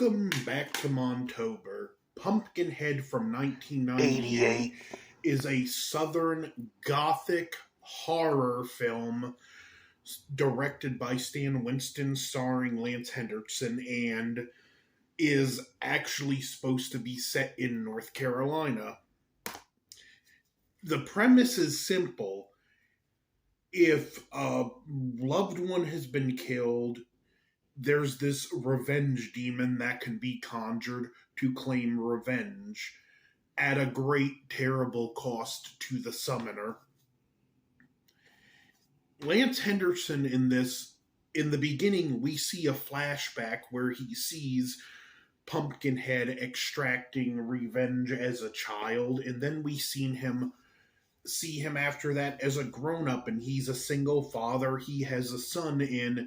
Welcome back to Montober. Pumpkinhead from 1998 is a Southern Gothic horror film directed by Stan Winston, starring Lance Hendrickson, and is actually supposed to be set in North Carolina. The premise is simple. If a loved one has been killed, there's this revenge demon that can be conjured to claim revenge at a great, terrible cost to the summoner. Lance Hendrickson in the beginning, we see a flashback where he sees Pumpkinhead extracting revenge as a child, and then we see him after that as a grown-up, and he's a single father. He has a son, and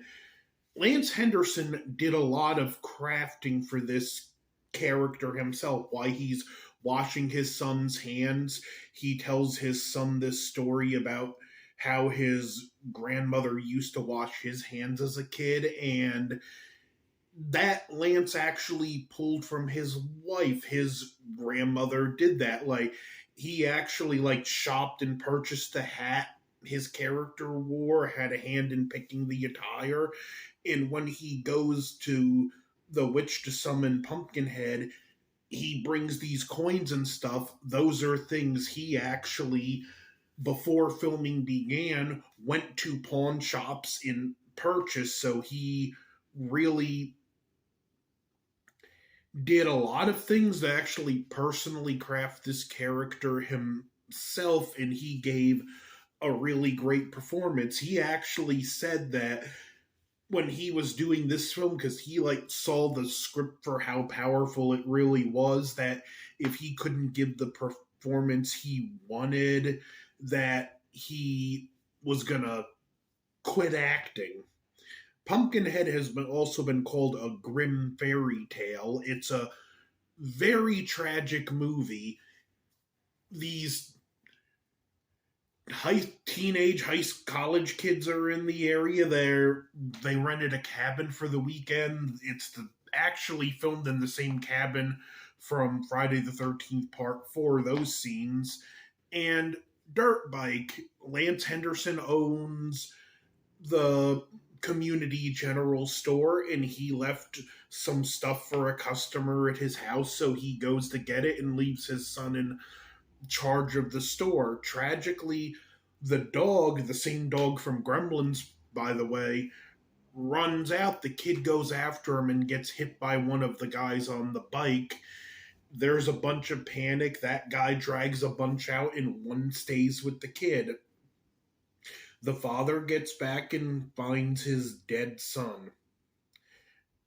Lance Hendrickson did a lot of crafting for this character himself. While he's washing his son's hands, he tells his son this story about how his grandmother used to wash his hands as a kid, and that Lance actually pulled from his wife. His grandmother did that. He actually shopped and purchased the hat his character wore, had a hand in picking the attire. And when he goes to the witch to summon Pumpkinhead, he brings these coins and stuff. Those are things he actually, before filming began, went to pawn shops and purchased. So he really did a lot of things to actually personally craft this character himself, and he gave a really great performance. He actually said that when he was doing this film, because he saw the script for how powerful it really was, that if he couldn't give the performance he wanted, that he was gonna quit acting. Pumpkinhead has also been called a grim fairy tale. It's a very tragic movie. These teenage college kids are in the area. They rented a cabin for the weekend. It's actually filmed in the same cabin from Friday the 13th Part 4, those scenes. And dirt bike. Lance Hendrickson owns the community general store, and he left some stuff for a customer at his house, so he goes to get it and leaves his son in charge of the store. Tragically, the dog, the same dog from Gremlins, by the way, runs out. The kid goes after him and gets hit by one of the guys on the bike. There's a bunch of panic. That guy drags a bunch out, and one stays with the kid. The father gets back and finds his dead son.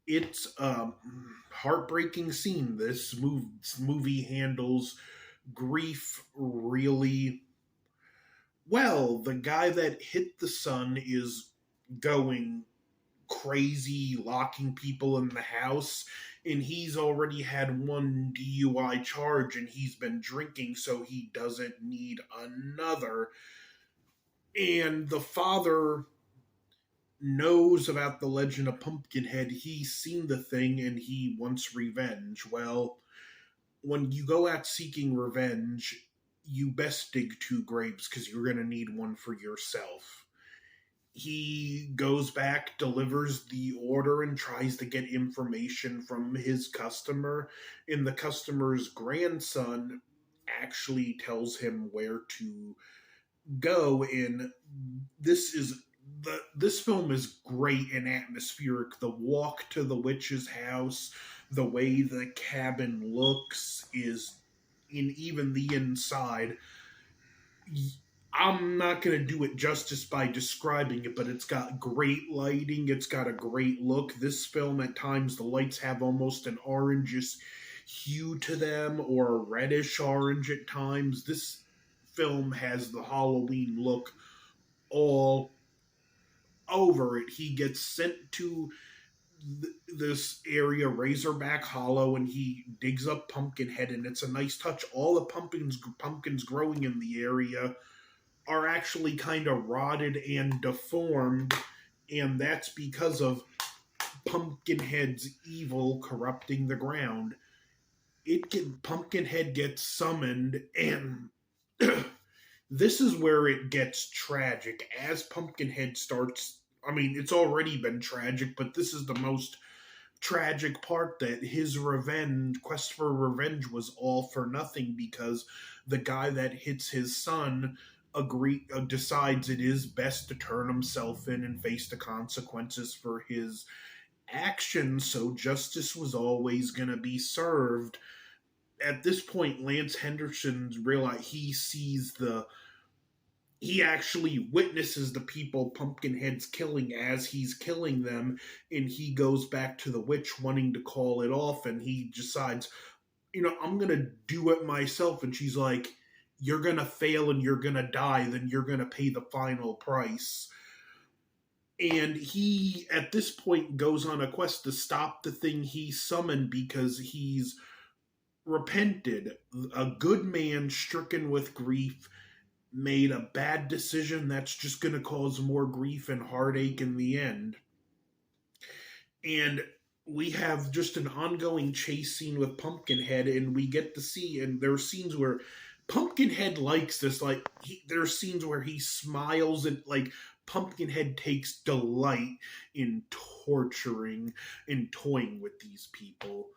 It's a heartbreaking scene. This movie handles grief really well. The guy that hit the son is going crazy, locking people in the house, and he's already had one DUI charge, and he's been drinking, so he doesn't need another. And the father knows about the legend of Pumpkinhead. He's seen the thing, and he wants revenge. Well, when you go out seeking revenge, you best dig 2 graves, because you're going to need one for yourself. He goes back, delivers the order, and tries to get information from his customer. And the customer's grandson actually tells him where to go. And this film is great and atmospheric. The walk to the witch's house, the way the cabin looks, is in even the inside. I'm not going to do it justice by describing it, but it's got great lighting. It's got a great look. This film, at times, the lights have almost an orangish hue to them, or a reddish orange at times. This film has the Halloween look all over it. He gets sent to this area, Razorback Hollow, and he digs up Pumpkinhead, and it's a nice touch. All the pumpkins growing in the area are actually kind of rotted and deformed, and that's because of Pumpkinhead's evil corrupting the ground. Pumpkinhead gets summoned, and this is where it gets tragic. As Pumpkinhead starts, I mean, it's already been tragic, but this is the most tragic part, that his quest for revenge was all for nothing, because the guy that hits his son decides it is best to turn himself in and face the consequences for his actions, so justice was always going to be served. At this point, Lance Hendrickson realized he actually witnesses the people Pumpkinhead's killing as he's killing them, and he goes back to the witch wanting to call it off, and he decides, I'm gonna do it myself. And she's like, you're gonna fail and you're gonna die, then you're gonna pay the final price. And he, at this point, goes on a quest to stop the thing he summoned, because he's repented. A good man stricken with grief made a bad decision that's just going to cause more grief and heartache in the end. And we have just an ongoing chase scene with Pumpkinhead, and we get to see, and there are scenes where Pumpkinhead likes this, like, there are scenes where he smiles, and, like, Pumpkinhead takes delight in torturing and toying with these people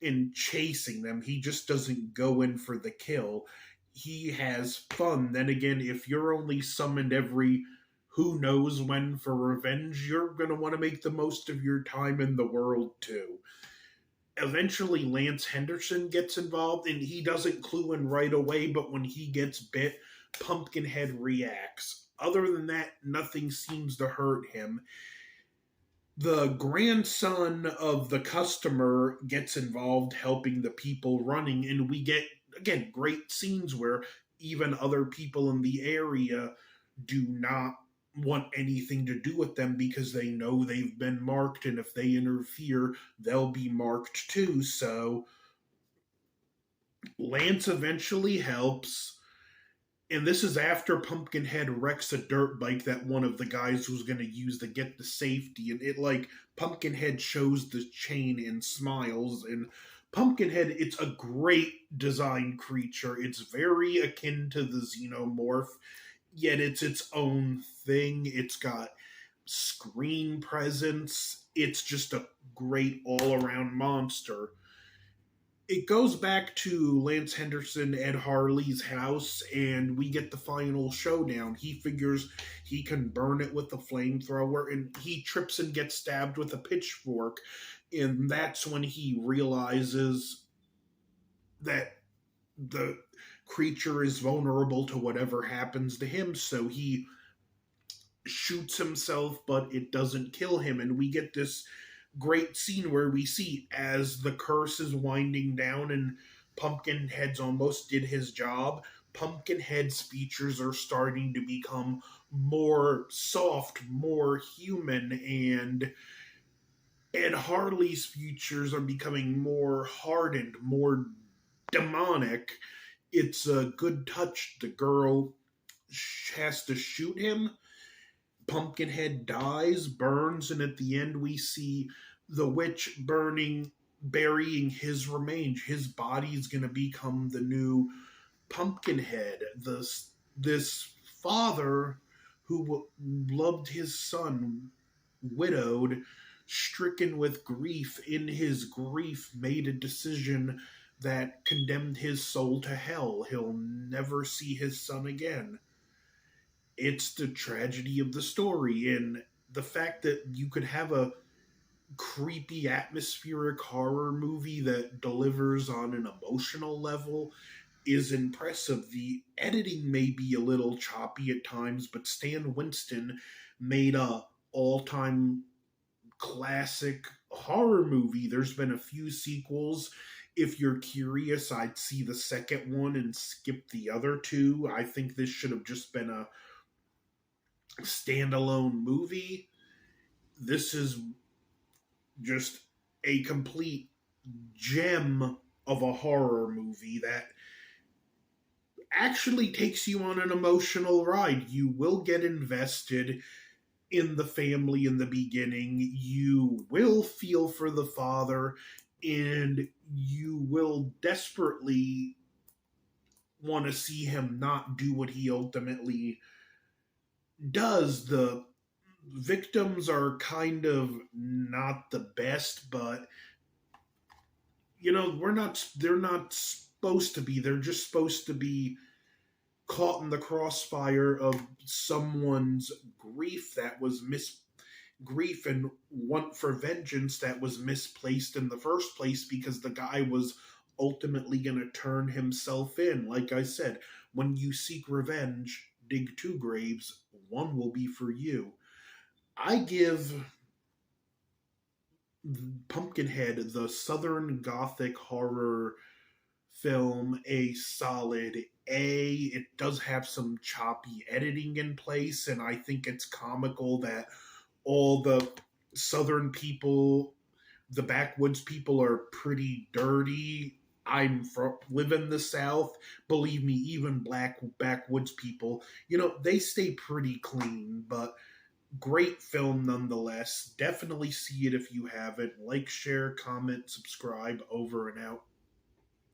and chasing them. He just doesn't go in for the kill. He has fun. Then again, if you're only summoned every who knows when for revenge, you're going to want to make the most of your time in the world too. Eventually, Lance Hendrickson gets involved, and he doesn't clue in right away, but when he gets bit, Pumpkinhead reacts. Other than that, nothing seems to hurt him. The grandson of the customer gets involved helping the people running, and we get, again, great scenes where even other people in the area do not want anything to do with them because they know they've been marked, and if they interfere, they'll be marked too. So Lance eventually helps. And this is after Pumpkinhead wrecks a dirt bike that one of the guys was going to use to get the safety. And Pumpkinhead shows the chain and smiles. And Pumpkinhead, it's a great design creature. It's very akin to the Xenomorph, yet it's its own thing. It's got screen presence. It's just a great all-around monster. It goes back to Lance Hendrickson at Harley's house, and we get the final showdown. He figures he can burn it with a flamethrower, and he trips and gets stabbed with a pitchfork, and that's when he realizes that the creature is vulnerable to whatever happens to him, so he shoots himself, but it doesn't kill him, and we get this great scene where we see, as the curse is winding down and Pumpkinhead's almost did his job, Pumpkinhead's features are starting to become more soft, more human, and Ed Harley's features are becoming more hardened, more demonic. It's a good touch. The girl has to shoot him. Pumpkinhead dies, burns, and at the end we see the witch burying his remains. His body's going to become the new Pumpkinhead. This father who loved his son, widowed, stricken with grief, in his grief made a decision that condemned his soul to hell. He'll never see his son again. It's the tragedy of the story, and the fact that you could have a creepy atmospheric horror movie that delivers on an emotional level is impressive. The editing may be a little choppy at times, but Stan Winston made a all-time classic horror movie. There's been a few sequels. If you're curious, I'd see the second one and skip the other two. I think this should have just been a standalone movie. This is just a complete gem of a horror movie that actually takes you on an emotional ride. You will get invested, in the family in the beginning. You will feel for the father, and you will desperately want to see him not do what he ultimately does. The victims are kind of not the best, but they're not supposed to be. They're just supposed to be caught in the crossfire of someone's grief and want for vengeance that was misplaced in the first place, because the guy was ultimately going to turn himself in. Like I said, when you seek revenge, dig two graves, one will be for you. I give Pumpkinhead, the Southern Gothic horror film, a solid A. It does have some choppy editing in place, and I think it's comical that all the Southern people, the backwoods people, are pretty dirty. Live in the South. Believe me, even black backwoods people, they stay pretty clean. But great film nonetheless. Definitely see it if you haven't. Like, share, comment, subscribe. Over and out.